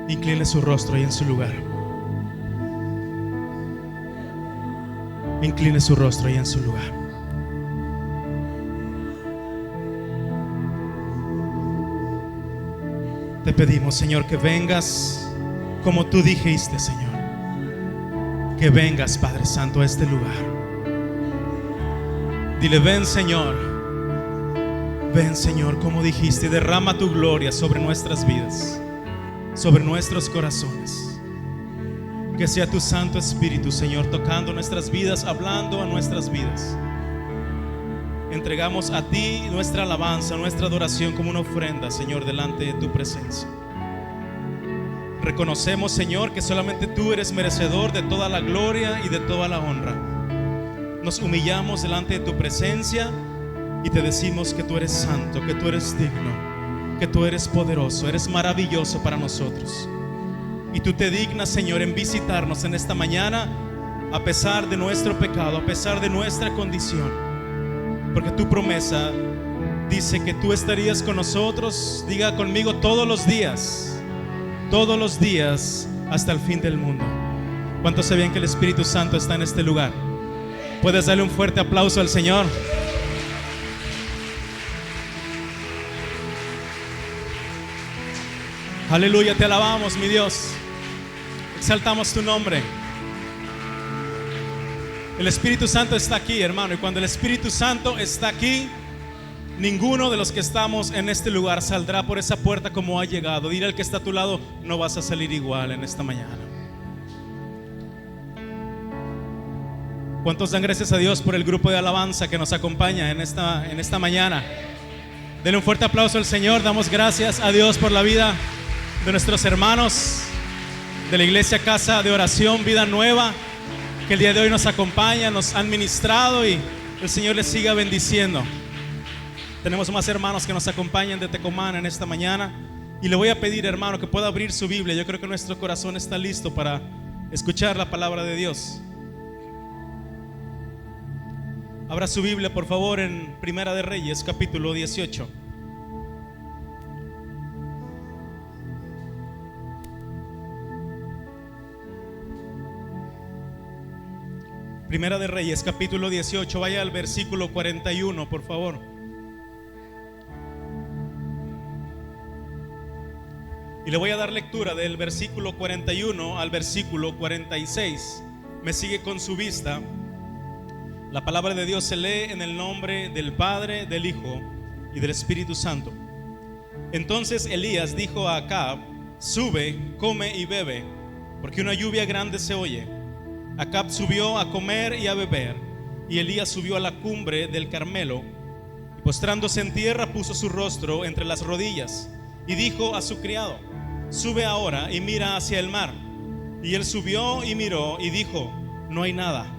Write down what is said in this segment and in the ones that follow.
Incline su rostro ahí en su lugar. Incline su rostro ahí en su lugar. Te pedimos, Señor, que vengas como tú dijiste, Señor. Que vengas, Padre Santo, a este lugar. Dile: ven, Señor. Ven, Señor, como dijiste, y derrama tu gloria sobre nuestras vidas, sobre nuestros corazones. Que sea tu Santo Espíritu, Señor, tocando nuestras vidas, hablando a nuestras vidas. Entregamos a ti nuestra alabanza, nuestra adoración como una ofrenda, Señor, delante de tu presencia. Reconocemos, Señor, que solamente tú eres merecedor de toda la gloria y de toda la honra. Nos humillamos delante de tu presencia y te decimos que tú eres santo, que tú eres digno, que tú eres poderoso, eres maravilloso para nosotros. Y tú te dignas, Señor, en visitarnos en esta mañana, a pesar de nuestro pecado, a pesar de nuestra condición. Porque tu promesa dice que tú estarías con nosotros, diga conmigo, todos los días hasta el fin del mundo. ¿Cuántos sabían que el Espíritu Santo está en este lugar? ¿Puedes darle un fuerte aplauso al Señor? Aleluya, te alabamos, mi Dios. Exaltamos tu nombre. El Espíritu Santo está aquí, hermano, y cuando el Espíritu Santo está aquí, ninguno de los que estamos en este lugar saldrá por esa puerta como ha llegado. Dile al que está a tu lado: no vas a salir igual en esta mañana. ¿Cuántos dan gracias a Dios por el grupo de alabanza que nos acompaña en esta mañana? Denle un fuerte aplauso al Señor. Damos gracias a Dios por la vida de nuestros hermanos de la iglesia Casa de Oración Vida Nueva, que el día de hoy nos acompañan, nos han ministrado, y el Señor les siga bendiciendo. Tenemos más hermanos que nos acompañan de Tecomán en esta mañana, y le voy a pedir, hermano, que pueda abrir su Biblia. Yo creo que nuestro corazón está listo para escuchar la palabra de Dios. Abra su Biblia, por favor, en Primera de Reyes, capítulo 18. Primera de Reyes, capítulo 18. Vaya al versículo 41, por favor. Y le voy a dar lectura del versículo 41 al versículo 46. Me sigue con su vista. La palabra de Dios se lee en el nombre del Padre, del Hijo y del Espíritu Santo. Entonces Elías dijo a Acab: sube, come y bebe, porque una lluvia grande se oye. Acab subió a comer y a beber, y Elías subió a la cumbre del Carmelo, y postrándose en tierra puso su rostro entre las rodillas, y dijo a su criado: sube ahora y mira hacia el mar. Y él subió y miró, y dijo: no hay nada.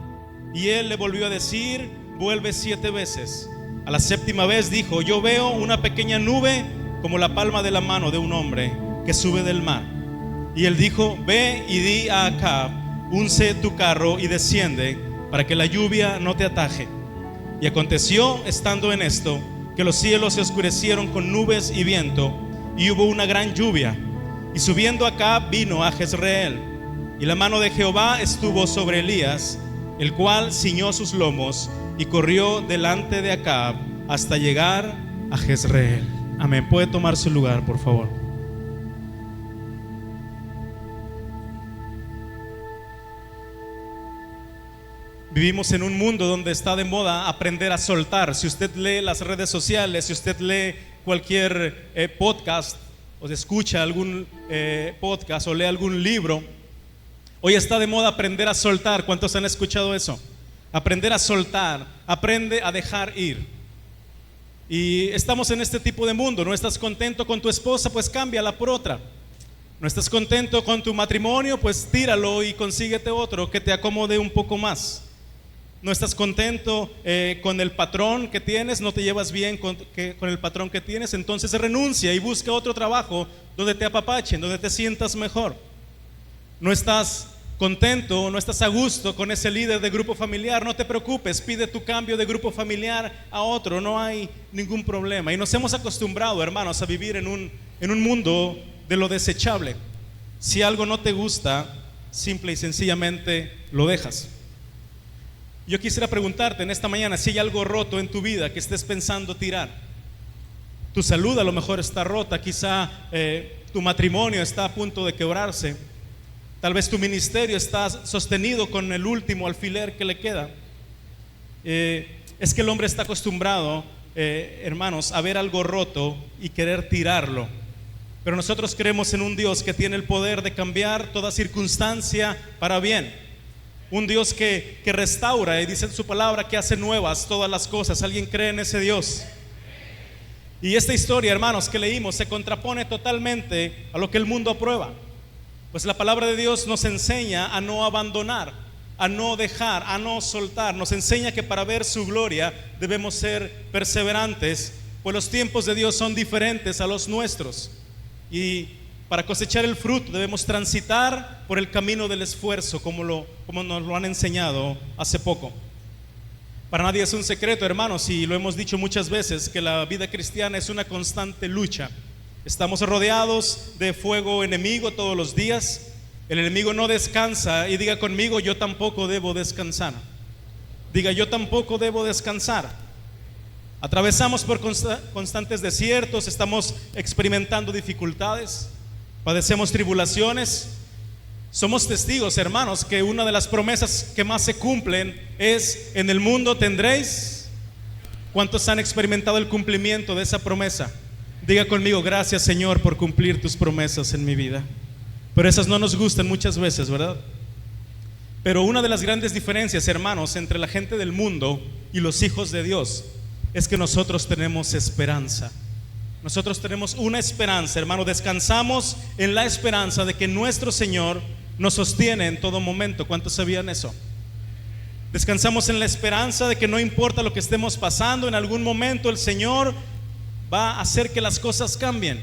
Y él le volvió a decir: vuelve 7 veces. A la 7ª vez dijo: yo veo una pequeña nube como la palma de la mano de un hombre que sube del mar. Y él dijo: ve y di a Acab: unce tu carro y desciende, para que la lluvia no te ataje. Y aconteció, estando en esto, que los cielos se oscurecieron con nubes y viento, y hubo una gran lluvia. Y subiendo Acab vino a Jezreel, y la mano de Jehová estuvo sobre Elías, el cual ciñó sus lomos y corrió delante de Acab hasta llegar a Jezreel. Amén. Puede tomar su lugar, por favor. Vivimos en un mundo donde está de moda aprender a soltar. Si usted lee las redes sociales, si usted lee cualquier podcast, o escucha algún podcast, o lee algún libro, hoy está de moda aprender a soltar. ¿Cuántos han escuchado eso? Aprender a soltar, aprende a dejar ir. Y estamos en este tipo de mundo. No estás contento con tu esposa, pues cámbiala por otra. No estás contento con tu matrimonio, pues tíralo y consíguete otro que te acomode un poco más. No estás contento con el patrón que tienes, no te llevas bien con el patrón que tienes, entonces renuncia y busca otro trabajo donde te apapachen, donde te sientas mejor. No estás contento, no estás a gusto con ese líder de grupo familiar, no te preocupes, pide tu cambio de grupo familiar a otro, no hay ningún problema. Y nos hemos acostumbrado, hermanos, a vivir en un mundo de lo desechable. Si algo no te gusta, simple y sencillamente lo dejas. Yo quisiera preguntarte en esta mañana si hay algo roto en tu vida que estés pensando tirar. Tu salud a lo mejor está rota, quizá tu matrimonio está a punto de quebrarse. Tal vez tu ministerio está sostenido con el último alfiler que le queda. Es que el hombre está acostumbrado, hermanos, a ver algo roto y querer tirarlo. Pero nosotros creemos en un Dios que tiene el poder de cambiar toda circunstancia para bien. Un Dios que restaura, y dice en su palabra que hace nuevas todas las cosas. ¿Alguien cree en ese Dios? Y esta historia, hermanos, que leímos se contrapone totalmente a lo que el mundo aprueba. Pues la palabra de Dios nos enseña a no abandonar, a no dejar, a no soltar. Nos enseña que para ver su gloria debemos ser perseverantes, pues los tiempos de Dios son diferentes a los nuestros. Y para cosechar el fruto debemos transitar por el camino del esfuerzo, como nos lo han enseñado hace poco. Para nadie es un secreto, hermanos, y lo hemos dicho muchas veces, que la vida cristiana es una constante lucha. Estamos rodeados de fuego enemigo todos los días. El enemigo no descansa, y diga conmigo: yo tampoco debo descansar. Diga: yo tampoco debo descansar. Atravesamos por constantes desiertos, estamos experimentando dificultades, padecemos tribulaciones. Somos testigos, hermanos, que una de las promesas que más se cumplen es: en el mundo tendréis. ¿Cuántos han experimentado el cumplimiento de esa promesa? Diga conmigo: gracias, Señor, por cumplir tus promesas en mi vida. Pero esas no nos gustan muchas veces, ¿verdad? Pero una de las grandes diferencias, hermanos, entre la gente del mundo y los hijos de Dios es que nosotros tenemos esperanza. Nosotros tenemos una esperanza, hermano. Descansamos en la esperanza de que nuestro Señor nos sostiene en todo momento. ¿Cuántos sabían eso? Descansamos en la esperanza de que no importa lo que estemos pasando, en algún momento el Señor va a hacer que las cosas cambien.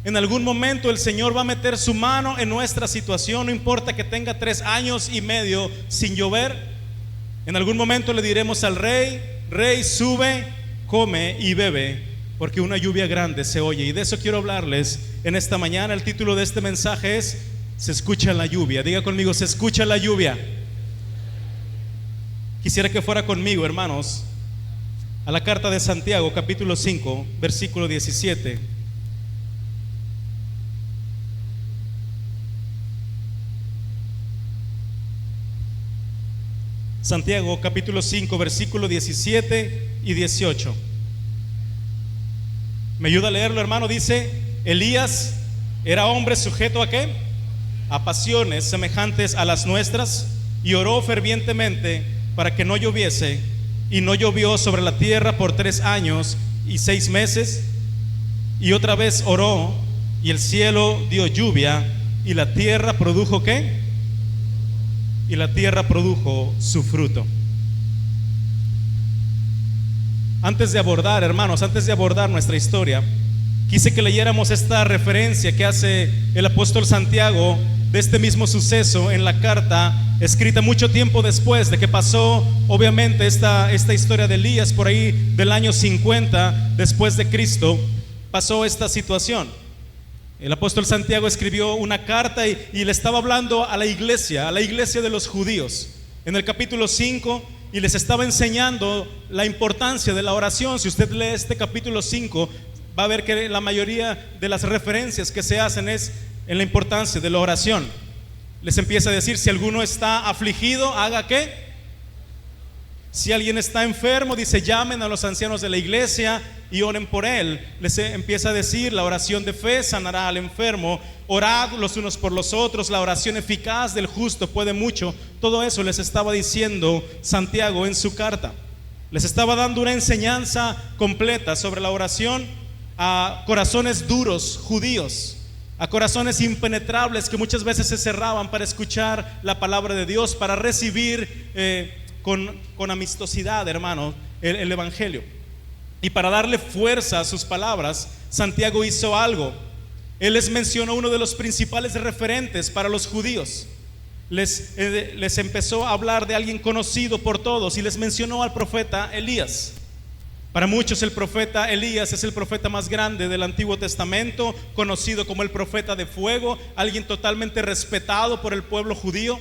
En algún momento el Señor va a meter su mano en nuestra situación. No importa que tenga 3 años y medio sin llover. En algún momento le diremos al Rey: Rey, sube, come y bebe, porque una lluvia grande se oye. Y de eso quiero hablarles en esta mañana. El título de este mensaje es: se escucha la lluvia. Diga conmigo: se escucha la lluvia. Quisiera que fuera conmigo, hermanos, a la carta de Santiago, capítulo 5, versículo 17. Santiago, capítulo 5, versículo 17 y 18. ¿Me ayuda a leerlo, hermano? Dice: Elías era hombre sujeto ¿a qué? A pasiones semejantes a las nuestras, y oró fervientemente para que no lloviese, y no llovió sobre la tierra por 3 años y 6 meses. Y otra vez oró, y el cielo dio lluvia, y la tierra produjo ¿qué? Y la tierra produjo su fruto. Antes de abordar, hermanos, antes de abordar nuestra historia, quise que leyéramos esta referencia que hace el apóstol Santiago de este mismo suceso en la carta, escrita mucho tiempo después de que pasó, obviamente, esta historia de Elías. Por ahí del año 50 después de Cristo pasó esta situación. El apóstol Santiago escribió una carta y le estaba hablando a la iglesia de los judíos, en el capítulo 5, y les estaba enseñando la importancia de la oración. Si usted lee este capítulo 5, va a ver que la mayoría de las referencias que se hacen es en la importancia de la oración. Les empieza a decir: si alguno está afligido, haga ¿qué? Si alguien está enfermo, dice: llamen a los ancianos de la iglesia y oren por él. Les empieza a decir: la oración de fe sanará al enfermo. Orad los unos por los otros, la oración eficaz del justo puede mucho. Todo eso les estaba diciendo Santiago en su carta. Les estaba dando una enseñanza completa sobre la oración a corazones duros judíos, a corazones impenetrables que muchas veces se cerraban para escuchar la palabra de Dios, para recibir con amistosidad, hermano, el evangelio. Y para darle fuerza a sus palabras, Santiago hizo algo. Él les mencionó uno de los principales referentes para los judíos. Les empezó a hablar de alguien conocido por todos, y les mencionó al profeta Elías. Para muchos el profeta Elías es el profeta más grande del Antiguo Testamento, conocido como el profeta de fuego, alguien totalmente respetado por el pueblo judío.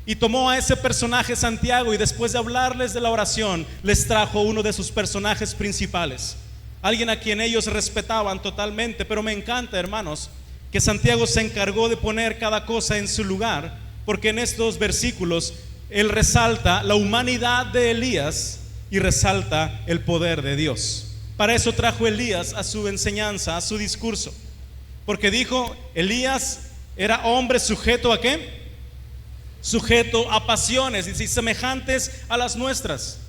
Y tomó a ese personaje Santiago y después de hablarles de la oración, les trajo uno de sus personajes principales, alguien a quien ellos respetaban totalmente. Pero me encanta, hermanos, que Santiago se encargó de poner cada cosa en su lugar, porque en estos versículos él resalta la humanidad de Elías y resalta el poder de Dios. Para eso trajo Elías a su enseñanza, a su discurso, porque dijo: Elías era hombre sujeto ¿a qué? Sujeto a pasiones, y semejantes a las nuestras.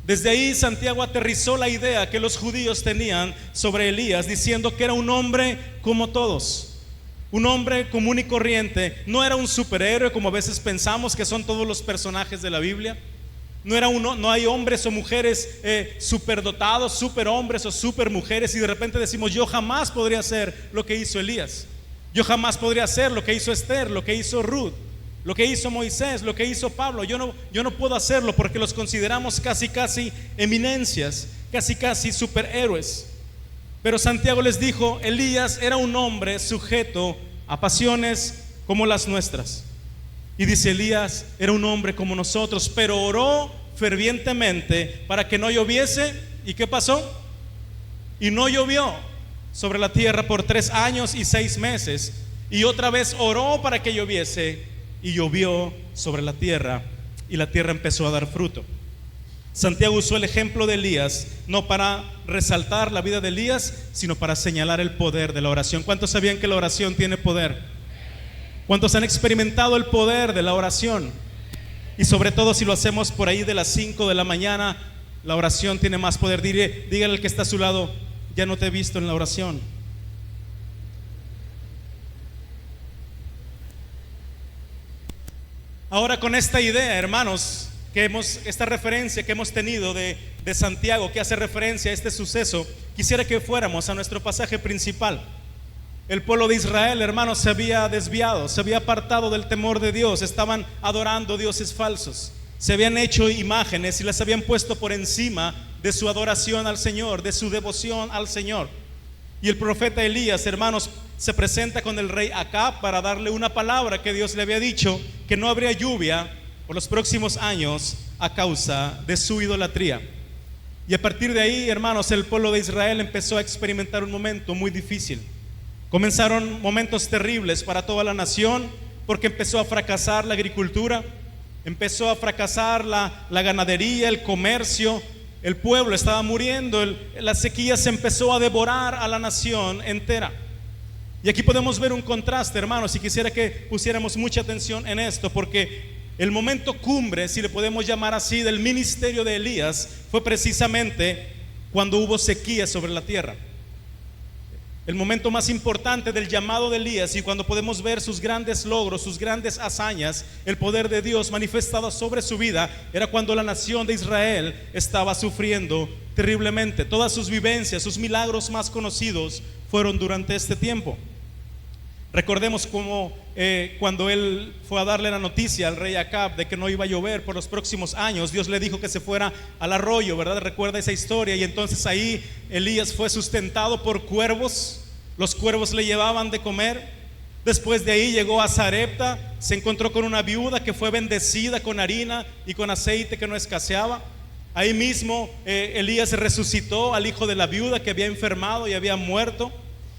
Desde ahí Santiago aterrizó la idea que los judíos tenían sobre Elías, diciendo que era un hombre como todos, un hombre común y corriente. No era un superhéroe como a veces pensamos que son todos los personajes de la Biblia. No hay hombres o mujeres superdotados, superhombres o supermujeres, y de repente decimos: yo jamás podría hacer lo que hizo Elías, yo jamás podría hacer lo que hizo Esther, lo que hizo Ruth, lo que hizo Moisés, lo que hizo Pablo. Yo no puedo hacerlo, porque los consideramos casi eminencias, casi superhéroes. Pero Santiago les dijo: Elías era un hombre sujeto a pasiones como las nuestras. Y dice: Elías era un hombre como nosotros, pero oró fervientemente para que no lloviese. ¿Y qué pasó? Y no llovió sobre la tierra por 3 años y 6 meses. Y otra vez oró para que lloviese, y llovió sobre la tierra, y la tierra empezó a dar fruto. Santiago usó el ejemplo de Elías no para resaltar la vida de Elías, sino para señalar el poder de la oración. ¿Cuántos sabían que la oración tiene poder? ¿Cuántos han experimentado el poder de la oración? Y sobre todo si lo hacemos por ahí de las 5 de la mañana, la oración tiene más poder. Dígale al que está a su lado: ya no te he visto en la oración. Ahora, con esta idea, hermanos, esta referencia que hemos tenido de Santiago, que hace referencia a este suceso, quisiera que fuéramos a nuestro pasaje principal. El pueblo de Israel, hermanos, se había desviado, se había apartado del temor de Dios, estaban adorando dioses falsos, se habían hecho imágenes y las habían puesto por encima de su adoración al Señor, de su devoción al Señor. Y el profeta Elías, hermanos, se presenta con el rey Acab para darle una palabra que Dios le había dicho: que no habría lluvia por los próximos años a causa de su idolatría. Y a partir de ahí, hermanos, el pueblo de Israel empezó a experimentar un momento muy difícil. Comenzaron momentos terribles para toda la nación, porque empezó a fracasar la agricultura, empezó a fracasar la ganadería, el comercio. El pueblo estaba muriendo, la sequía se empezó a devorar a la nación entera. Y aquí podemos ver un contraste, hermanos, y quisiera que pusiéramos mucha atención en esto, porque el momento cumbre, si le podemos llamar así, del ministerio de Elías fue precisamente cuando hubo sequía sobre la tierra. El momento más importante del llamado de Elías, y cuando podemos ver sus grandes logros, sus grandes hazañas, el poder de Dios manifestado sobre su vida, era cuando la nación de Israel estaba sufriendo terriblemente. Todas sus vivencias, sus milagros más conocidos fueron durante este tiempo. Recordemos cómo cuando él fue a darle la noticia al rey Acab de que no iba a llover por los próximos años, Dios le dijo que se fuera al arroyo, ¿verdad? Recuerda esa historia. Y entonces ahí Elías fue sustentado por cuervos. Los cuervos le llevaban de comer. Después de ahí llegó a Sarepta, se encontró con una viuda que fue bendecida con harina y con aceite que no escaseaba. Ahí mismo Elías resucitó al hijo de la viuda que había enfermado y había muerto.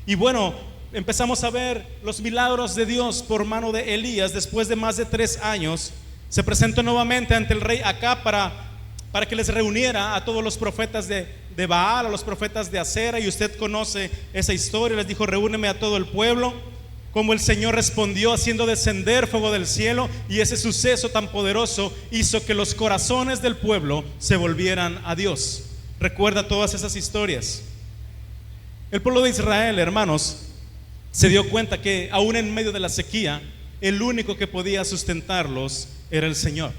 Y bueno, empezamos a ver los milagros de Dios por mano de Elías. Después de más de 3 años, se presentó nuevamente ante el rey Acab para que les reuniera a todos los profetas de Baal, a los profetas de Acera. Y usted conoce esa historia. Les dijo: reúneme a todo el pueblo. Como el Señor respondió haciendo descender fuego del cielo, y ese suceso tan poderoso hizo que los corazones del pueblo se volvieran a Dios. Recuerda todas esas historias. El pueblo de Israel, hermanos, se dio cuenta que aún en medio de la sequía, el único que podía sustentarlos era el Señor.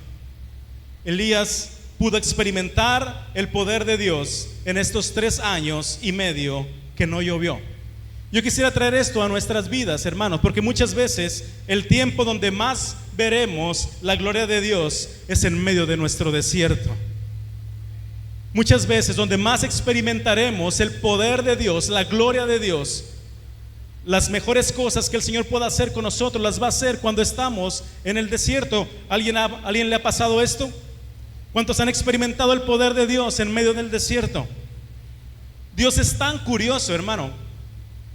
Elías pudo experimentar el poder de Dios en estos 3 años y medio que no llovió. Yo quisiera traer esto a nuestras vidas, hermanos, porque muchas veces el tiempo donde más veremos la gloria de Dios es en medio de nuestro desierto. muchas veces donde más experimentaremos el poder de Dios, la gloria de Dios, las mejores cosas que el Señor pueda hacer con nosotros, las va a hacer cuando estamos en el desierto. ¿Alguien le ha pasado esto? ¿Cuántos han experimentado el poder de Dios en medio del desierto? Dios es tan curioso, hermano,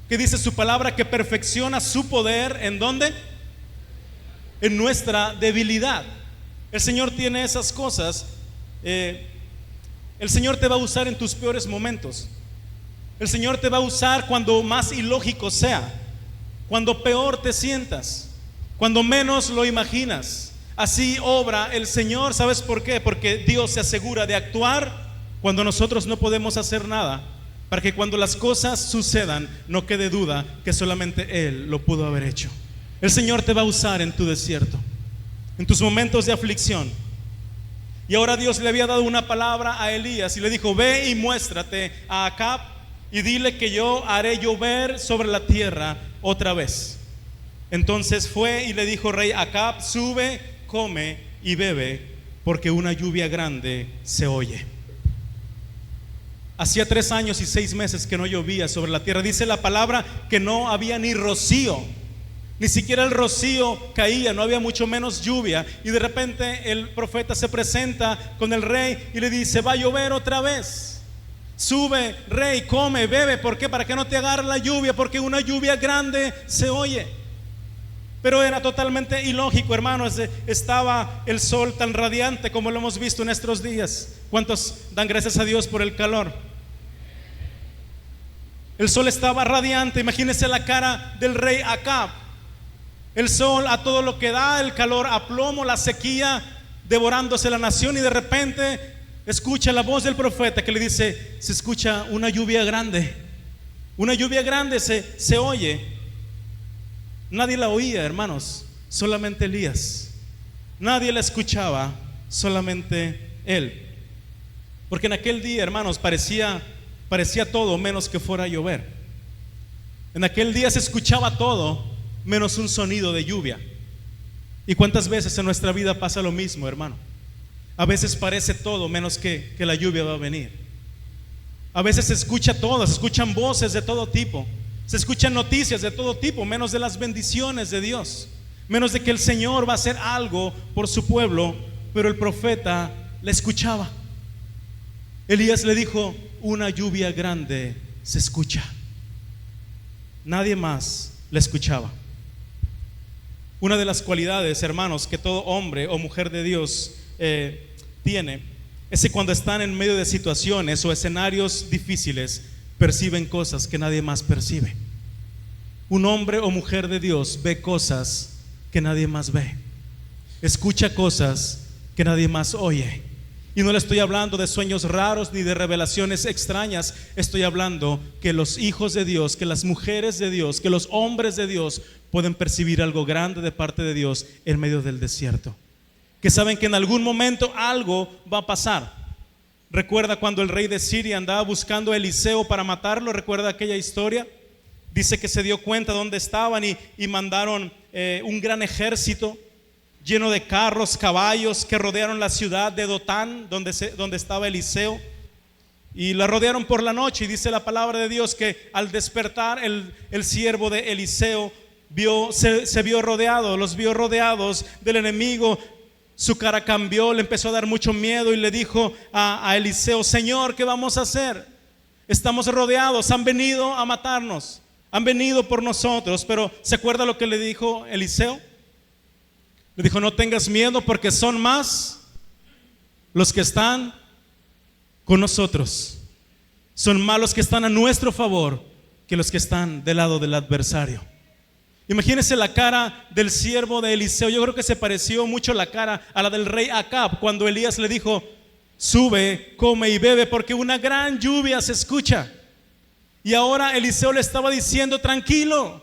que dice su palabra que perfecciona su poder, ¿en dónde? En nuestra debilidad. El Señor tiene esas cosas. El Señor te va a usar en tus peores momentos. El Señor te va a usar cuando más ilógico sea, cuando peor te sientas, cuando menos lo imaginas. Así obra el Señor. ¿Sabes por qué? Porque Dios se asegura de actuar cuando nosotros no podemos hacer nada, para que cuando las cosas sucedan no quede duda que solamente Él lo pudo haber hecho. El Señor te va a usar en tu desierto, en tus momentos de aflicción. Y ahora Dios le había dado una palabra a Elías y le dijo: ve y muéstrate a Acab y dile que yo haré llover sobre la tierra otra vez. Entonces fue y le dijo: rey Acab, sube, come y bebe, porque una lluvia grande se oye. Hacía 3 años y 6 meses que no llovía sobre la tierra. Dice la palabra que no había ni rocío, ni siquiera el rocío caía, no había mucho menos lluvia. Y de repente el profeta se presenta con el rey y le dice: va a llover otra vez. Sube, rey, come, bebe. ¿Por qué? Para que no te agarre la lluvia, porque una lluvia grande se oye. Pero era totalmente ilógico, hermanos. Estaba el sol tan radiante como lo hemos visto en estos días. ¿Cuántos dan gracias a Dios por el calor? El sol estaba radiante. Imagínense la cara del rey Acab. El sol a todo lo que da, el calor a plomo, la sequía devorándose la nación. Y de repente escucha la voz del profeta que le dice: se escucha una lluvia grande. Una lluvia grande se oye. Nadie la oía, hermanos, solamente Elías. Nadie la escuchaba, solamente él. Porque en aquel día, hermanos, parecía todo menos que fuera a llover. En aquel día se escuchaba todo menos un sonido de lluvia. ¿Y cuántas veces en nuestra vida pasa lo mismo, hermano? A veces parece todo menos que la lluvia va a venir. A veces se escucha todo, se escuchan voces de todo tipo, se escuchan noticias de todo tipo, menos de las bendiciones de Dios, menos de que el Señor va a hacer algo por su pueblo. Pero el profeta le escuchaba. Elías le dijo: una lluvia grande se escucha. Nadie más le escuchaba. Una de las cualidades, hermanos, que todo hombre o mujer de Dios tiene es que cuando están en medio de situaciones o escenarios difíciles, perciben cosas que nadie más percibe. Un hombre o mujer de Dios ve cosas que nadie más ve, escucha cosas que nadie más oye. Y no le estoy hablando de sueños raros ni de revelaciones extrañas. Estoy hablando que los hijos de Dios, que las mujeres de Dios, que los hombres de Dios pueden percibir algo grande de parte de Dios en medio del desierto. Que saben que en algún momento algo va a pasar. ¿Recuerda cuando el rey de Siria andaba buscando a Eliseo para matarlo? ¿Recuerda aquella historia? Dice que se dio cuenta dónde estaban y mandaron un gran ejército lleno de carros, caballos, que rodearon la ciudad de Dotán, donde estaba Eliseo, y la rodearon por la noche. Y dice la palabra de Dios que al despertar el siervo de Eliseo se vio rodeado, los vio rodeados del enemigo. Su cara cambió, le empezó a dar mucho miedo y le dijo a Eliseo: Señor, ¿qué vamos a hacer? Estamos rodeados, han venido a matarnos, han venido por nosotros. Pero ¿se acuerda lo que le dijo Eliseo? Le dijo: no tengas miedo, porque son más los que están con nosotros. Son más los que están a nuestro favor que los que están del lado del adversario. Imagínense la cara del siervo de Eliseo. Yo creo que se pareció mucho la cara a la del rey Acab cuando Elías le dijo: sube, come y bebe, porque una gran lluvia se escucha. Y ahora Eliseo le estaba diciendo: tranquilo,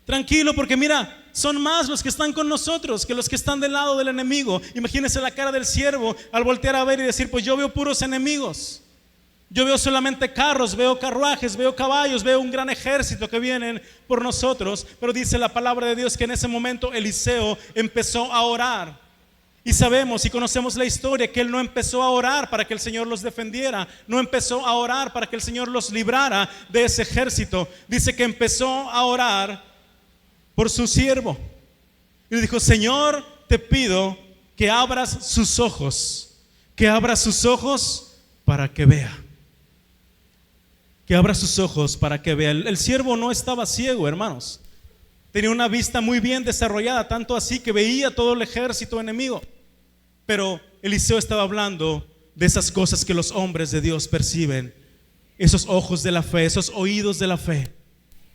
tranquilo, porque mira, son más los que están con nosotros que los que están del lado del enemigo. Imagínense la cara del siervo al voltear a ver y decir: pues yo veo puros enemigos. Yo veo solamente carros, veo carruajes, veo caballos, veo un gran ejército que vienen por nosotros. Pero dice la palabra de Dios que en ese momento Eliseo empezó a orar. Y sabemos y conocemos la historia que él no empezó a orar para que el Señor los defendiera, no empezó a orar para que el Señor los librara de ese ejército. Dice que empezó a orar por su siervo. Y le dijo: Señor, te pido que abras sus ojos, que abra sus ojos para que vea. Que abra sus ojos para que vea. El siervo no estaba ciego, hermanos. Tenía una vista muy bien desarrollada, tanto así que veía todo el ejército enemigo. Pero Eliseo estaba hablando de esas cosas que los hombres de Dios perciben, esos ojos de la fe, esos oídos de la fe,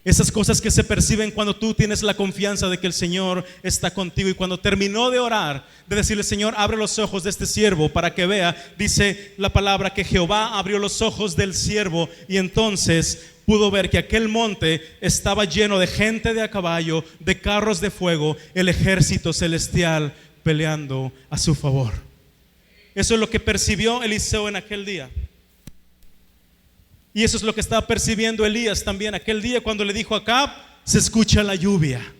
esas cosas que se perciben cuando tú tienes la confianza de que el Señor está contigo. Y cuando terminó de orar, de decirle: Señor, abre los ojos de este siervo para que vea, dice la palabra que Jehová abrió los ojos del siervo, y entonces pudo ver que aquel monte estaba lleno de gente de a caballo, de carros de fuego, el ejército celestial peleando a su favor. Eso es lo que percibió Eliseo en aquel día. Y eso es lo que estaba percibiendo Elías también aquel día cuando le dijo a Acab: se escucha la lluvia,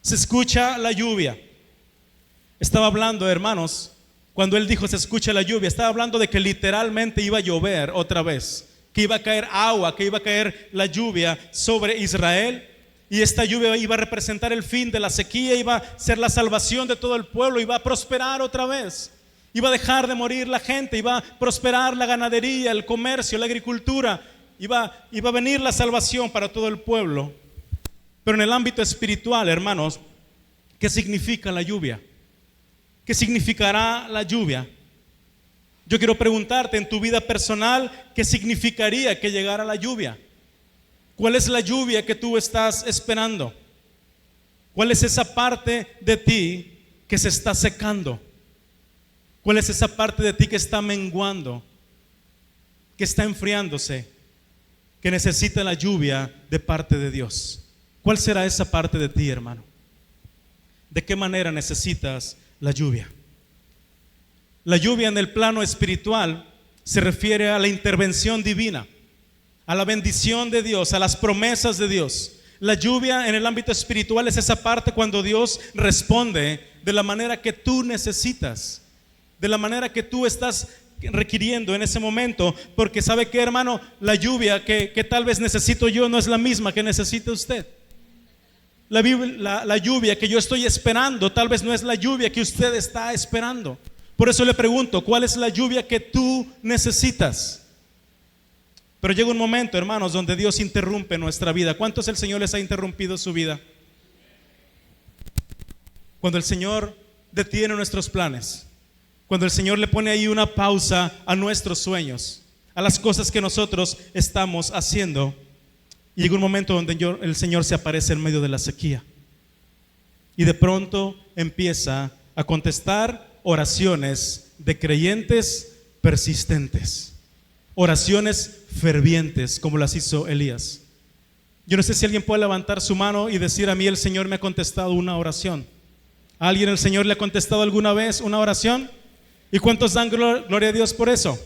se escucha la lluvia. Estaba hablando, hermanos, cuando él dijo se escucha la lluvia, estaba hablando de que literalmente iba a llover otra vez, que iba a caer agua, que iba a caer la lluvia sobre Israel. Y esta lluvia iba a representar el fin de la sequía, iba a ser la salvación de todo el pueblo, iba a prosperar otra vez. Iba a dejar de morir la gente, iba a prosperar la ganadería, el comercio, la agricultura. Iba a venir la salvación para todo el pueblo. Pero en el ámbito espiritual, hermanos, ¿qué significa la lluvia? ¿Qué significará la lluvia? Yo quiero preguntarte en tu vida personal, ¿qué significaría que llegara la lluvia? ¿Cuál es la lluvia que tú estás esperando? ¿Cuál es esa parte de ti que se está secando? ¿Cuál es esa parte de ti que está menguando, que está enfriándose, que necesita la lluvia de parte de Dios? ¿Cuál será esa parte de ti, hermano? ¿De qué manera necesitas la lluvia? La lluvia en el plano espiritual se refiere a la intervención divina, a la bendición de Dios, a las promesas de Dios. La lluvia en el ámbito espiritual es esa parte cuando Dios responde de la manera que tú necesitas, de la manera que tú estás requiriendo en ese momento. Porque ¿sabe qué, hermano? La lluvia que tal vez necesito yo no es la misma que necesita usted. La lluvia que yo estoy esperando tal vez no es la lluvia que usted está esperando. Por eso le pregunto, ¿cuál es la lluvia que tú necesitas? Pero llega un momento, hermanos, donde Dios interrumpe nuestra vida. ¿Cuántos el Señor les ha interrumpido su vida? Cuando el Señor detiene nuestros planes, cuando el Señor le pone ahí una pausa a nuestros sueños, a las cosas que nosotros estamos haciendo. Y llega un momento donde el Señor se aparece en medio de la sequía. Y de pronto empieza a contestar oraciones de creyentes persistentes, oraciones fervientes como las hizo Elías. Yo no sé si alguien puede levantar su mano y decir: a mí el Señor me ha contestado una oración. ¿A alguien el Señor le ha contestado alguna vez una oración? ¿Y cuántos dan gloria a Dios por eso?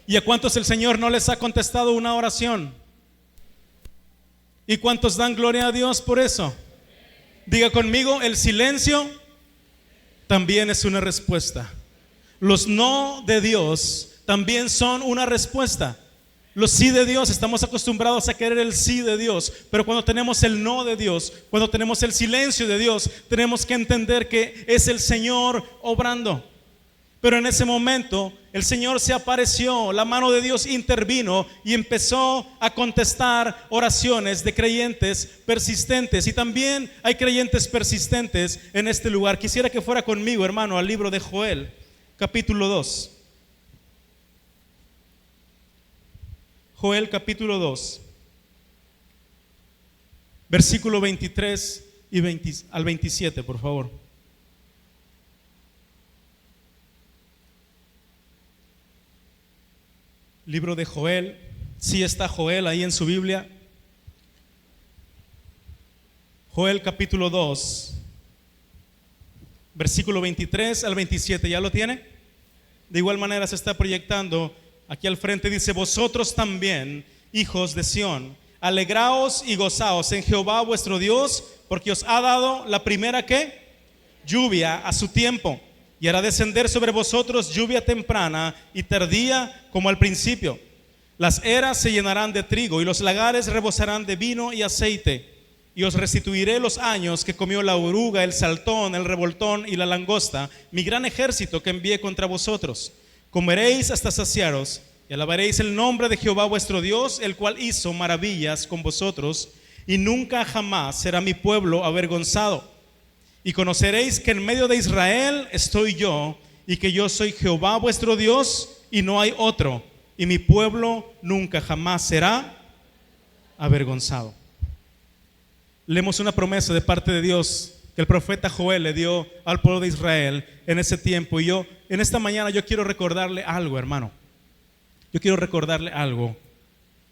¿Y a cuántos el Señor no les ha contestado una oración? ¿Y cuántos dan gloria a Dios por eso? Diga conmigo: el silencio también es una respuesta. Los no de Dios también son una respuesta. Los sí de Dios, estamos acostumbrados a querer el sí de Dios, pero cuando tenemos el no de Dios, cuando tenemos el silencio de Dios, tenemos que entender que es el Señor obrando. Pero en ese momento el Señor se apareció, la mano de Dios intervino y empezó a contestar oraciones de creyentes persistentes. Y también hay creyentes persistentes en este lugar. Quisiera que fuera conmigo, hermano, al libro de Joel, capítulo 2. Joel capítulo 2, versículo 23 al 27, por favor. Libro de Joel, sí está Joel ahí en su Biblia. Joel capítulo 2, versículo 23 al 27, ¿ya lo tiene? De igual manera se está proyectando aquí al frente. Dice: vosotros también, hijos de Sión, alegraos y gozaos en Jehová vuestro Dios, porque os ha dado la primera ¿qué? Lluvia a su tiempo. y hará descender sobre vosotros lluvia temprana y tardía como al principio. Las eras se llenarán de trigo y los lagares rebosarán de vino y aceite. Y os restituiré los años que comió la oruga, el saltón, el revoltón y la langosta, mi gran ejército que envié contra vosotros. Comeréis hasta saciaros y alabaréis el nombre de Jehová vuestro Dios, el cual hizo maravillas con vosotros, y nunca jamás será mi pueblo avergonzado. Y conoceréis que en medio de Israel estoy yo, y que yo soy Jehová vuestro Dios, y no hay otro, y mi pueblo nunca jamás será avergonzado. Leemos una promesa de parte de Dios que el profeta Joel le dio al pueblo de Israel en ese tiempo. Y yo, en esta mañana, yo quiero recordarle algo, hermano. Yo quiero recordarle algo.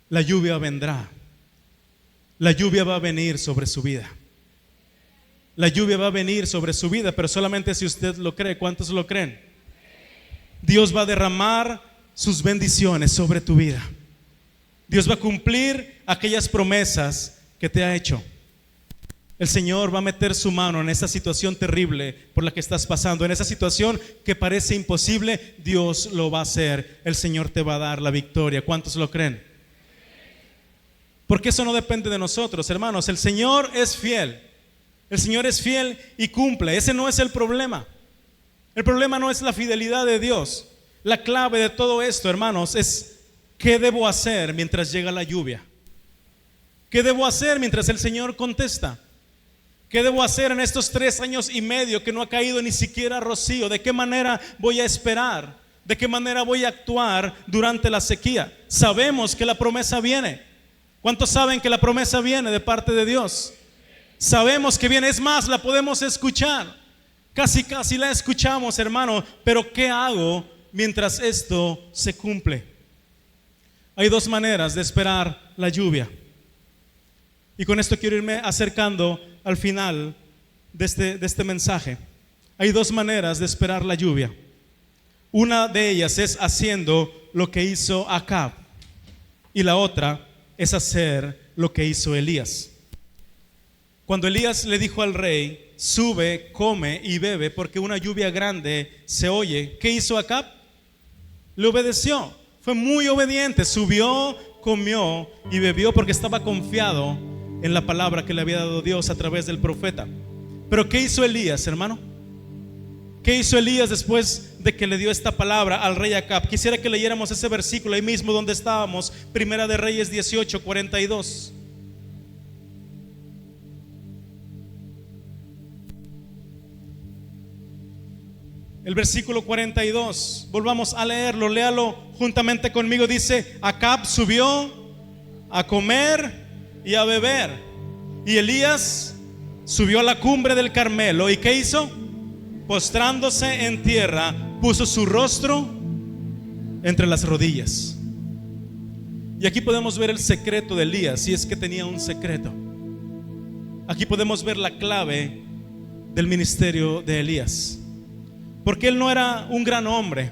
La lluvia vendrá. La lluvia va a venir sobre su vida. La lluvia va a venir sobre su vida, pero solamente si usted lo cree. ¿Cuántos lo creen? Dios va a derramar sus bendiciones sobre tu vida. Dios va a cumplir aquellas promesas que te ha hecho. El Señor va a meter su mano en esa situación terrible por la que estás pasando, en esa situación que parece imposible. Dios lo va a hacer. El Señor te va a dar la victoria. ¿Cuántos lo creen? Porque eso no depende de nosotros, hermanos. El Señor es fiel. El Señor es fiel y cumple. Ese no es el problema. El problema no es la fidelidad de Dios. La clave de todo esto, hermanos, es ¿qué debo hacer mientras llega la lluvia? ¿Qué debo hacer mientras el Señor contesta? ¿Qué debo hacer en estos 3 años y medio que no ha caído ni siquiera rocío? ¿De qué manera voy a esperar? ¿De qué manera voy a actuar durante la sequía? Sabemos que la promesa viene. ¿Cuántos saben que la promesa viene de parte de Dios? Sabemos que viene, es más, la podemos escuchar. Casi la escuchamos, hermano. Pero ¿qué hago mientras esto se cumple? Hay 2 maneras de esperar la lluvia. Y con esto quiero irme acercando al final de este mensaje. Hay 2 maneras de esperar la lluvia. Una de ellas es haciendo lo que hizo Acab, y la otra es hacer lo que hizo Elías. Cuando Elías le dijo al rey: sube, come y bebe, porque una lluvia grande se oye, ¿qué hizo Acab? Le obedeció. Fue muy obediente. Subió, comió y bebió porque estaba confiado en la palabra que le había dado Dios a través del profeta. Pero ¿qué hizo Elías, hermano? ¿Qué hizo Elías después de que le dio esta palabra al rey Acab? Quisiera que leyéramos ese versículo ahí mismo donde estábamos, Primera de Reyes 18:42. El versículo 42, volvamos a leerlo, léalo juntamente conmigo. Dice: Acab subió a comer y a beber, y Elías subió a la cumbre del Carmelo. ¿Y qué hizo? Postrándose en tierra, puso su rostro entre las rodillas. Y aquí podemos ver el secreto de Elías, si es que tenía un secreto. Aquí podemos ver la clave del ministerio de Elías. Porque él no era un gran hombre,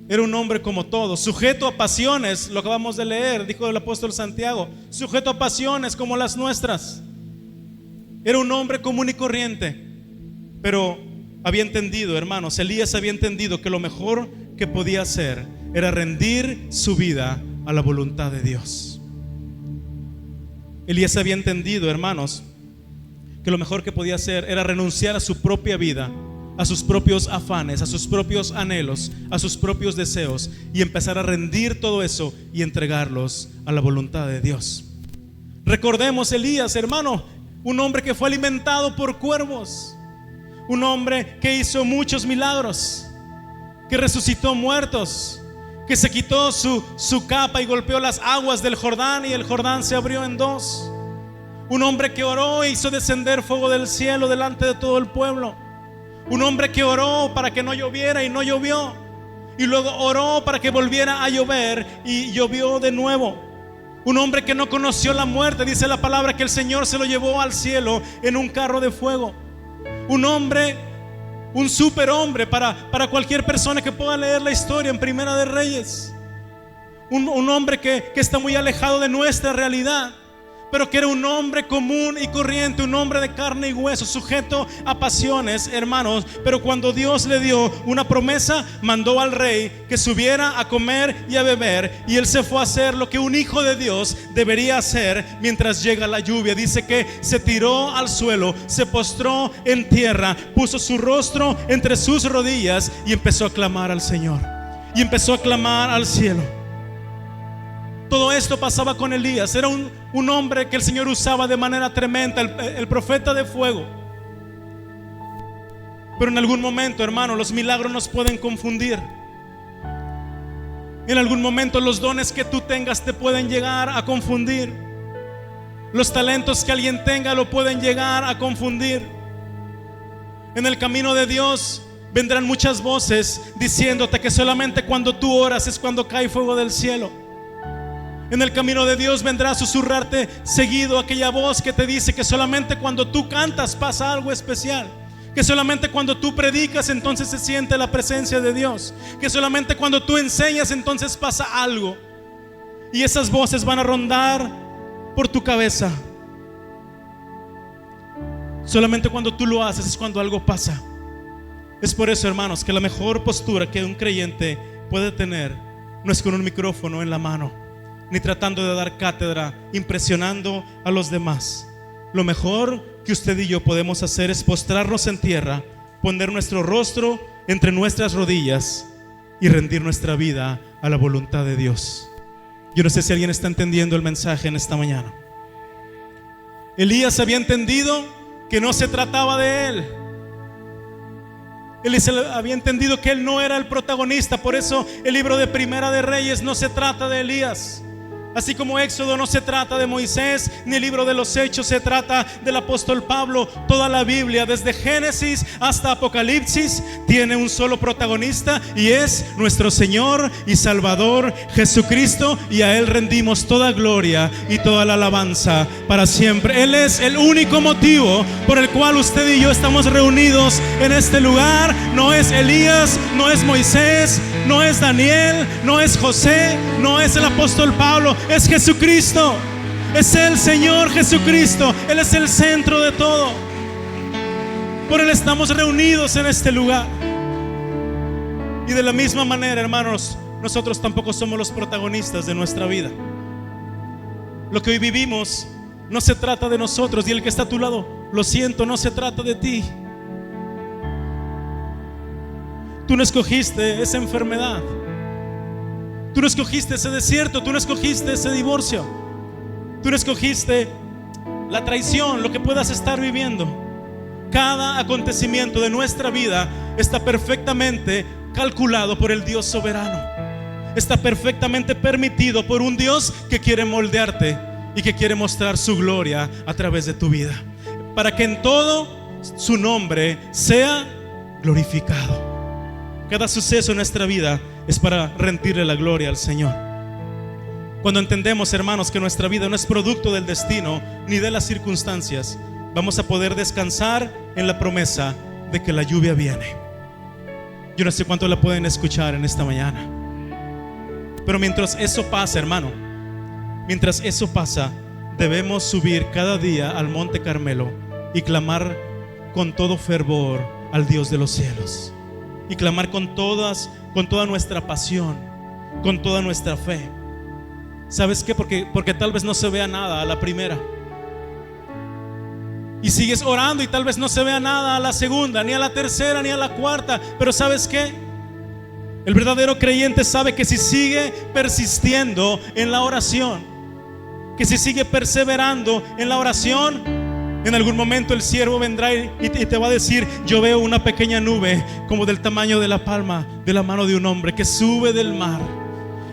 era un hombre como todos, sujeto a pasiones, lo acabamos de leer, dijo el apóstol Santiago, sujeto a pasiones como las nuestras. Era un hombre común y corriente, pero había entendido, hermanos, Elías había entendido que lo mejor que podía hacer era rendir su vida a la voluntad de Dios. Elías había entendido, hermanos, que lo mejor que podía hacer era renunciar a su propia vida, a sus propios afanes, a sus propios anhelos, a sus propios deseos, y empezar a rendir todo eso y entregarlos a la voluntad de Dios. Recordemos Elías, hermano, un hombre que fue alimentado por cuervos, un hombre que hizo muchos milagros, que resucitó muertos, que se quitó su capa y golpeó las aguas del Jordán y el Jordán se abrió en 2. Un hombre que oró e hizo descender fuego del cielo delante de todo el pueblo. Un hombre que oró para que no lloviera y no llovió, y luego oró para que volviera a llover y llovió de nuevo. Un hombre que no conoció la muerte, dice la palabra que el Señor se lo llevó al cielo en un carro de fuego. Un hombre, un superhombre para cualquier persona que pueda leer la historia en Primera de Reyes. Un hombre que está muy alejado de nuestra realidad, pero que era un hombre común y corriente, un hombre de carne y hueso, sujeto a pasiones, hermanos. Pero cuando Dios le dio una promesa, mandó al rey que subiera a comer y a beber, y él se fue a hacer lo que un hijo de Dios debería hacer mientras llega la lluvia. Dice que se tiró al suelo, se postró en tierra, puso su rostro entre sus rodillas y empezó a clamar al Señor, y empezó a clamar al cielo. Todo esto pasaba con Elías. Era un hombre que el Señor usaba de manera tremenda, el profeta de fuego. Pero en algún momento, hermano, los milagros nos pueden confundir. En algún momento los dones que tú tengas te pueden llegar a confundir. Los talentos que alguien tenga lo pueden llegar a confundir. En el camino de Dios vendrán muchas voces diciéndote que solamente cuando tú oras es cuando cae fuego del cielo. En el camino de Dios vendrá a susurrarte seguido aquella voz que te dice que solamente cuando tú cantas pasa algo especial, que solamente cuando tú predicas entonces se siente la presencia de Dios, que solamente cuando tú enseñas entonces pasa algo. Y esas voces van a rondar por tu cabeza. Solamente cuando tú lo haces es cuando algo pasa. Es por eso, hermanos, que la mejor postura que un creyente puede tener no es con un micrófono en la mano, ni tratando de dar cátedra, impresionando a los demás. Lo mejor que usted y yo podemos hacer es postrarnos en tierra, poner nuestro rostro entre nuestras rodillas y rendir nuestra vida a la voluntad de Dios. Yo no sé si alguien está entendiendo el mensaje en esta mañana. Elías había entendido que no se trataba de él. Él había entendido que él no era el protagonista. Por eso el libro de Primera de Reyes no se trata de Elías. Así como Éxodo no se trata de Moisés, ni el libro de los Hechos se trata del apóstol Pablo. Toda la Biblia, desde Génesis hasta Apocalipsis, tiene un solo protagonista, y es nuestro Señor y Salvador Jesucristo, y a Él rendimos toda gloria y toda la alabanza para siempre. Él es el único motivo por el cual usted y yo estamos reunidos en este lugar. No es Elías, no es Moisés, no es Daniel, no es José, no es el apóstol Pablo. Es Jesucristo, es el Señor Jesucristo. Él es el centro de todo. Por Él estamos reunidos en este lugar. Y de la misma manera, hermanos, nosotros tampoco somos los protagonistas de nuestra vida. Lo que hoy vivimos no se trata de nosotros. Y el que está a tu lado, lo siento, no se trata de ti. Tú no escogiste esa enfermedad. Tú no escogiste ese desierto, tú no escogiste ese divorcio, tú no escogiste la traición, lo que puedas estar viviendo. Cada acontecimiento de nuestra vida está perfectamente calculado por el Dios soberano. Está perfectamente permitido por un Dios que quiere moldearte y que quiere mostrar su gloria a través de tu vida, para que en todo su nombre sea glorificado. Cada suceso en nuestra vida es para rendirle la gloria al Señor. Cuando entendemos, hermanos, que nuestra vida no es producto del destino ni de las circunstancias, vamos a poder descansar en la promesa de que la lluvia viene. Yo no sé cuánto la pueden escuchar en esta mañana, pero mientras eso pasa, hermano, mientras eso pasa, debemos subir cada día al Monte Carmelo y clamar con todo fervor al Dios de los cielos, y clamar con toda nuestra pasión, con toda nuestra fe. ¿Sabes qué? Porque tal vez no se vea nada a la primera, y sigues orando y tal vez no se vea nada a la segunda, ni a la tercera, ni a la cuarta. Pero ¿sabes qué? El verdadero creyente sabe que si sigue persistiendo en la oración, que si sigue perseverando en la oración, en algún momento el siervo vendrá y te va a decir: yo veo una pequeña nube como del tamaño de la palma de la mano de un hombre que sube del mar.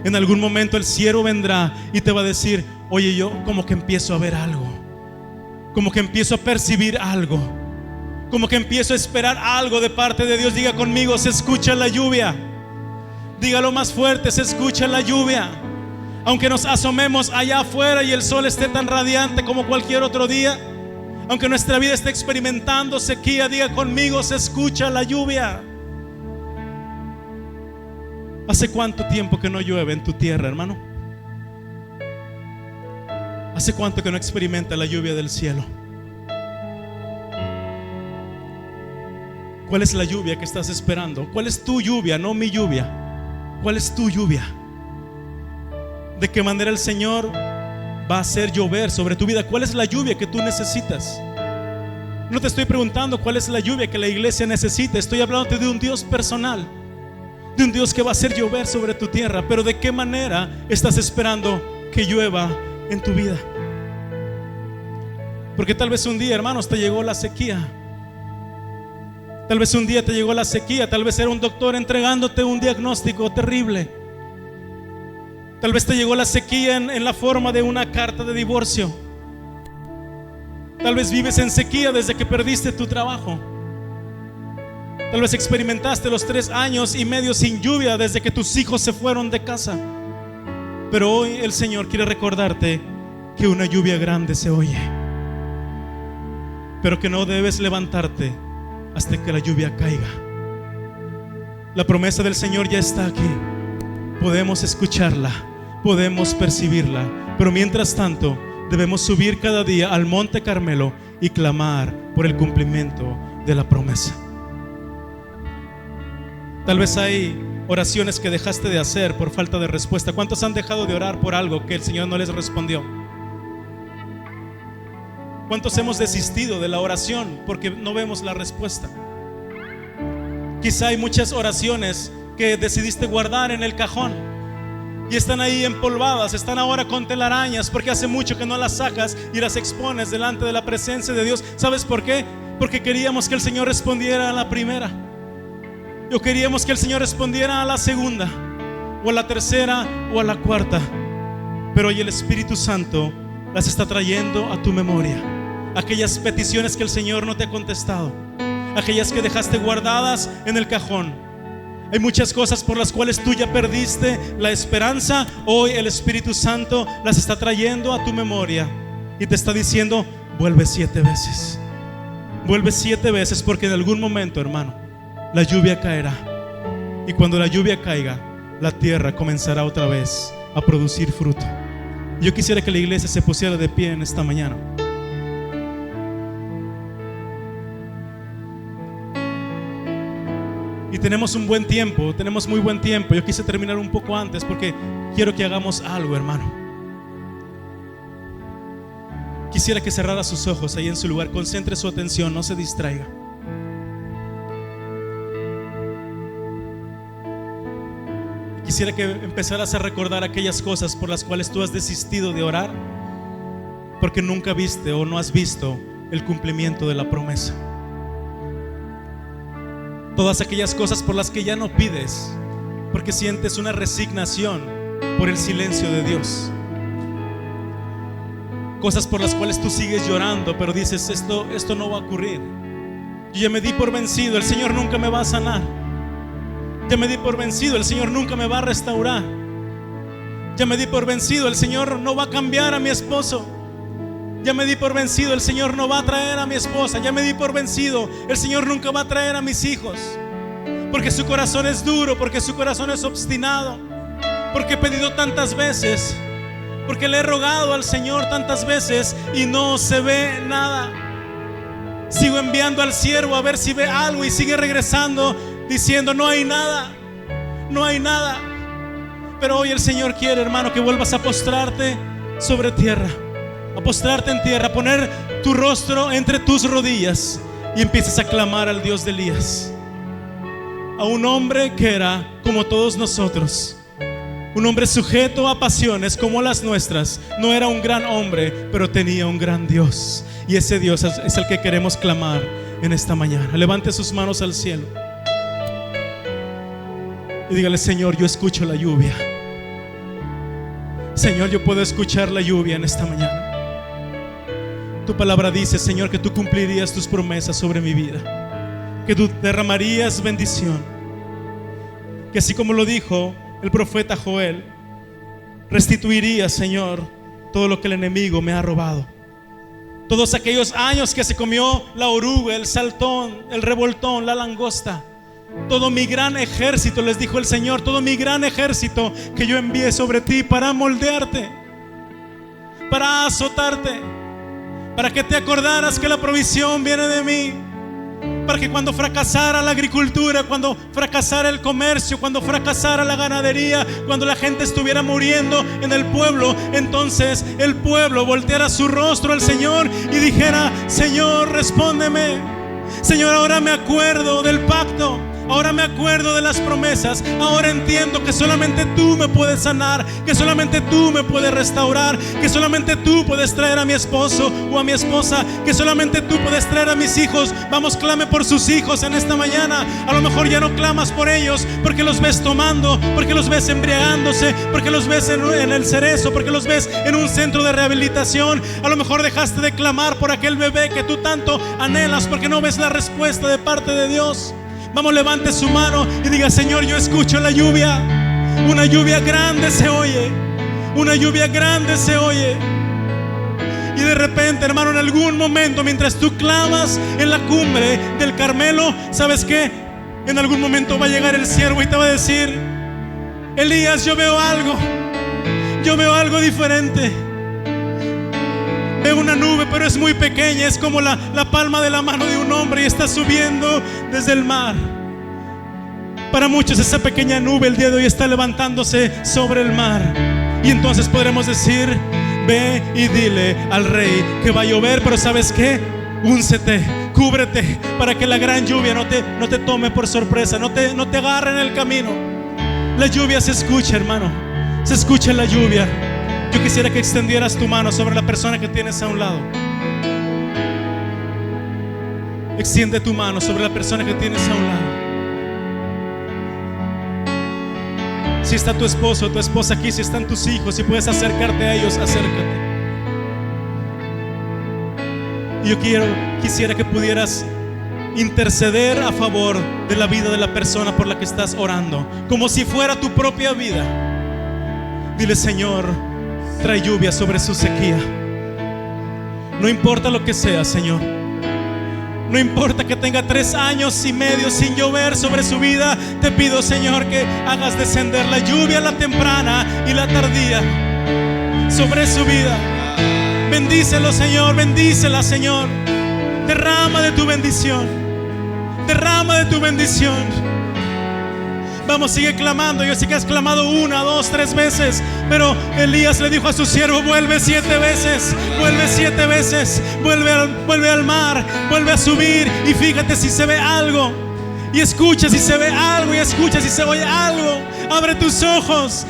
En algún momento el siervo vendrá y te va a decir: oye, yo como que empiezo a ver algo, como que empiezo a percibir algo, como que empiezo a esperar algo de parte de Dios. Diga conmigo: se escucha la lluvia. Dígalo más fuerte: se escucha la lluvia. Aunque nos asomemos allá afuera y el sol esté tan radiante como cualquier otro día, aunque nuestra vida esté experimentando sequía, diga conmigo: se escucha la lluvia. ¿Hace cuánto tiempo que no llueve en tu tierra, hermano? ¿Hace cuánto que no experimenta la lluvia del cielo? ¿Cuál es la lluvia que estás esperando? ¿Cuál es tu lluvia, no mi lluvia? ¿Cuál es tu lluvia? ¿De qué manera el Señor va a hacer llover sobre tu vida? ¿Cuál es la lluvia que tú necesitas? No te estoy preguntando cuál es la lluvia que la iglesia necesita. Estoy hablándote de un Dios personal, de un Dios que va a hacer llover sobre tu tierra. Pero ¿de qué manera estás esperando que llueva en tu vida? Porque tal vez un día, hermanos, te llegó la sequía. Tal vez un día te llegó la sequía. Tal vez era un doctor entregándote un diagnóstico terrible. Tal vez te llegó la sequía en la forma de una carta de divorcio. Tal vez vives en sequía desde que perdiste tu trabajo. Tal vez experimentaste los 3 años y medio sin lluvia desde que tus hijos se fueron de casa. Pero hoy el Señor quiere recordarte que una lluvia grande se oye, pero que no debes levantarte hasta que la lluvia caiga. La promesa del Señor ya está aquí. Podemos escucharla, podemos percibirla, pero mientras tanto debemos subir cada día al Monte Carmelo y clamar por el cumplimiento de la promesa. Tal vez hay oraciones que dejaste de hacer por falta de respuesta. ¿Cuántos han dejado de orar por algo que el Señor no les respondió? ¿Cuántos hemos desistido de la oración porque no vemos la respuesta? Quizá hay muchas oraciones que decidiste guardar en el cajón y están ahí empolvadas, están ahora con telarañas porque hace mucho que no las sacas y las expones delante de la presencia de Dios. ¿Sabes por qué? Porque queríamos que el Señor respondiera a la primera, o queríamos que el Señor respondiera a la segunda, o a la tercera, o a la cuarta. Pero hoy el Espíritu Santo las está trayendo a tu memoria, aquellas peticiones que el Señor no te ha contestado, aquellas que dejaste guardadas en el cajón. Hay muchas cosas por las cuales tú ya perdiste la esperanza. Hoy el Espíritu Santo las está trayendo a tu memoria y te está diciendo: vuelve 7 veces. Vuelve 7 veces, porque en algún momento, hermano, la lluvia caerá. Y cuando la lluvia caiga, la tierra comenzará otra vez a producir fruto. Yo quisiera que la iglesia se pusiera de pie en esta mañana. Y tenemos un buen tiempo, tenemos muy buen tiempo. Yo quise terminar un poco antes porque quiero que hagamos algo, hermano. Quisiera que cerrara sus ojos ahí en su lugar, concentre su atención, no se distraiga. Quisiera que empezaras a recordar aquellas cosas por las cuales tú has desistido de orar, porque nunca viste o no has visto el cumplimiento de la promesa. Todas aquellas cosas por las que ya no pides, porque sientes una resignación por el silencio de Dios. Cosas por las cuales tú sigues llorando, pero dices: esto no va a ocurrir. Yo ya me di por vencido, el Señor nunca me va a sanar. Ya me di por vencido, el Señor nunca me va a restaurar. Ya me di por vencido, el Señor no va a cambiar a mi esposo. Ya me di por vencido, el Señor no va a traer a mi esposa. Ya me di por vencido, el Señor nunca va a traer a mis hijos. Porque su corazón es duro, porque su corazón es obstinado, porque he pedido tantas veces, porque le he rogado al Señor tantas veces y no se ve nada. Sigo enviando al siervo a ver si ve algo y sigue regresando diciendo: no hay nada, no hay nada. Pero hoy el Señor quiere, hermano, que vuelvas a postrarte sobre tierra, a postrarte en tierra, a poner tu rostro entre tus rodillas y empieces a clamar al Dios de Elías, a un hombre que era como todos nosotros, un hombre sujeto a pasiones como las nuestras. No era un gran hombre, pero tenía un gran Dios, y ese Dios es el que queremos clamar en esta mañana. Levante sus manos al cielo y dígale: Señor, yo escucho la lluvia. Señor, yo puedo escuchar la lluvia en esta mañana. Tu palabra dice, Señor, que tú cumplirías tus promesas sobre mi vida, que tú derramarías bendición, que así como lo dijo el profeta Joel, restituirías, Señor, todo lo que el enemigo me ha robado. Todos aquellos años que se comió la oruga, el saltón, el revoltón, la langosta. Todo mi gran ejército, les dijo el Señor, todo mi gran ejército que yo envié sobre ti para moldearte, para azotarte, para que te acordaras que la provisión viene de mí, para que cuando fracasara la agricultura, cuando fracasara el comercio, cuando fracasara la ganadería, cuando la gente estuviera muriendo en el pueblo, entonces el pueblo volteara su rostro al Señor y dijera: Señor, respóndeme. Señor, ahora me acuerdo del pacto, ahora me acuerdo de las promesas, ahora entiendo que solamente tú me puedes sanar, que solamente tú me puedes restaurar, que solamente tú puedes traer a mi esposo o a mi esposa, que solamente tú puedes traer a mis hijos. Vamos, clame por sus hijos en esta mañana. A lo mejor ya no clamas por ellos porque los ves tomando, porque los ves embriagándose, porque los ves en el Cerezo, porque los ves en un centro de rehabilitación. A lo mejor dejaste de clamar por aquel bebé que tú tanto anhelas porque no ves la respuesta de parte de Dios. Vamos, levante su mano y diga: Señor, yo escucho la lluvia. Una lluvia grande se oye, una lluvia grande se oye. Y de repente, hermano, en algún momento, mientras tú clamas en la cumbre del Carmelo, ¿sabes qué? En algún momento va a llegar el siervo y te va a decir: Elías, yo veo algo diferente. Veo una nube, pero es muy pequeña, es como la palma de la mano de un hombre y está subiendo desde el mar. Para muchos esa pequeña nube el día de hoy está levantándose sobre el mar. Y entonces podremos decir: ve y dile al rey que va a llover, pero ¿sabes qué? Úncete, cúbrete, para que la gran lluvia no te tome por sorpresa, no te agarre en el camino. La lluvia se escucha, hermano, se escucha la lluvia. Yo quisiera que extendieras tu mano sobre la persona que tienes a un lado. Extiende tu mano sobre la persona que tienes a un lado. Si está tu esposo o tu esposa aquí, si están tus hijos, si puedes acercarte a ellos, acércate. Y yo quisiera que pudieras interceder a favor de la vida de la persona por la que estás orando, como si fuera tu propia vida. Dile: Señor, trae lluvia sobre su sequía. No importa lo que sea, Señor. No importa que tenga 3 años y medio sin llover sobre su vida. Te pido, Señor, que hagas descender la lluvia, la temprana y la tardía, sobre su vida. Bendícelo, Señor, bendícela, Señor. Derrama de tu bendición, derrama de tu bendición. Vamos, sigue clamando. Yo sé que has clamado 1, 2, 3 veces, pero Elías le dijo a su siervo: vuelve 7 veces, vuelve 7 veces, vuelve al mar, vuelve a subir y fíjate si se ve algo, y escucha si se ve algo, y escucha si se oye algo. Abre tus ojos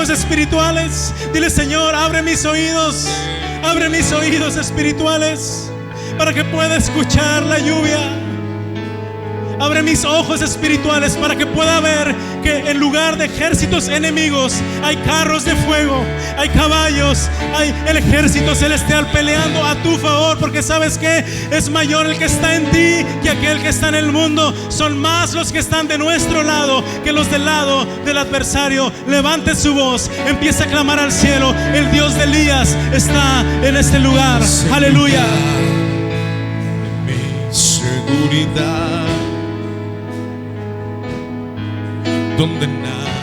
espirituales. Dile: Señor, abre mis oídos espirituales para que pueda escuchar la lluvia. Abre mis ojos espirituales para que pueda ver que en lugar de ejércitos enemigos hay carros de fuego, hay caballos, hay el ejército celestial peleando a tu favor, porque ¿sabes qué? Es mayor el que está en ti que aquel que está en el mundo. Son más los que están de nuestro lado que los del lado del adversario. Levante su voz, empieza a clamar al cielo. El Dios de Elías está en este lugar. Aleluya. Mi seguridad, donde nada